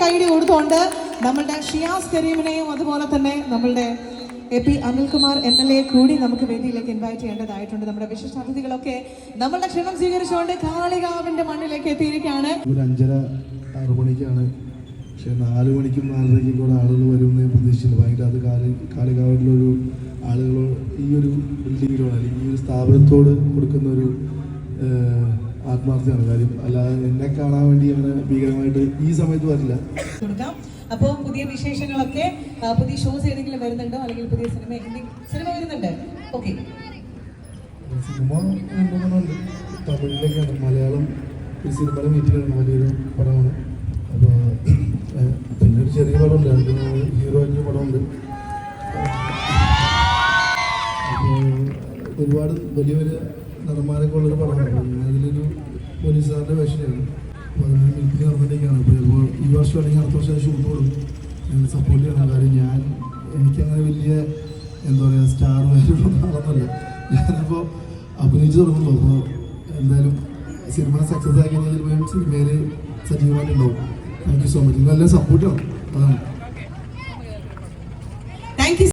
കൈയടി കൊടുത്തുകൊണ്ട് നമ്മളുടെ ഷിയാസ് കരീമിനെയും അതുപോലെ തന്നെ നമ്മളുടെ AP അനിൽകുമാർ MLA കൂടി നമുക്ക് വേദിയിലേക്ക് ഇൻവൈറ്റ് ചെയ്യേണ്ടതായിട്ടുണ്ട്. നമ്മുടെ വിശിഷ്ട അതിഥികളൊക്കെ നമ്മളുടെ ക്ഷണം സ്വീകരിച്ചുകൊണ്ട് കാളികാവിന്റെ മണ്ണിലേക്ക് എത്തിയിരിക്കുകയാണ്. ഒരു 5:30-6 മണിക്കാണ്, പക്ഷെ 4 മണിക്കും 4:30ക്കും കൂടെ ആളുകൾ വരുമെന്ന് പ്രതീക്ഷിച്ചില്ല. ഭയങ്കര അത് കാളികാവിലൊരു ആളുകൾ ഈ ഒരു ബിൽഡിങ്ങിനോട് അല്ലെങ്കിൽ ഈ ഒരു സ്ഥാപനത്തോട് കൊടുക്കുന്ന ഒരു ആത്മാർത്ഥമാണ് കാര്യം. അല്ലാതെ എന്നെ കാണാൻ വേണ്ടി അങ്ങനെ ഭീകരമായിട്ട് ഈ സമയത്ത് വരില്ല. അപ്പോൾ പുതിയ വിശേഷങ്ങളൊക്കെ, പുതിയ ഷോസ് ഏതെങ്കിലും വരുന്നുണ്ടോ, അല്ലെങ്കിൽ പുതിയ സിനിമ വരുന്നുണ്ട്? ഓക്കെ, സിനിമ കൊണ്ടുപോകുന്നുണ്ട്. തമിഴിലേക്കാണ്, മലയാളം ഒരു സിനിമയുടെ മീറ്റിംഗാണ്, വലിയൊരു പടമാണ്. അപ്പോൾ പിന്നെ ഒരു ചെറിയ പടമുണ്ട്, അതിന് ഹീറോ ആയിട്ടുള്ള പടമുണ്ട്. അപ്പോൾ ഒരുപാട് വലിയ വലിയ നടന്മാരൊക്കെ ഉള്ളൊരു പടമാണ്. അതിലൊരു പോലീസുകാരുടെ വേഷമായിരുന്നു. അപ്പോൾ അതിന് മീറ്റിംഗ് നടന്നിട്ടേക്കാണ്. അപ്പോൾ ചിലപ്പോൾ ഈ വർഷം അല്ലെങ്കിൽ അടുത്ത വർഷം ഷൂട്ട് കൊടുക്കും. ഞങ്ങൾ സപ്പോർട്ട് ചെയ്യണം. കാര്യം എനിക്കങ്ങനെ വലിയ എന്താ പറയുക സ്റ്റാർ വാല്യൂൊന്നും നടന്നല്ല. ഞാനിപ്പോൾ അഭിനയിച്ച് തുടങ്ങുള്ളൂ. അപ്പോൾ എന്തായാലും സിനിമ സക്സസ് ആക്കി കഴിഞ്ഞാൽ സിനിമയിൽ സജീവമായിട്ടുണ്ടാവും. Thank you so much. നിങ്ങളെല്ലാം സപ്പോർട്ട് ചെയ്യണം. അതാണ്.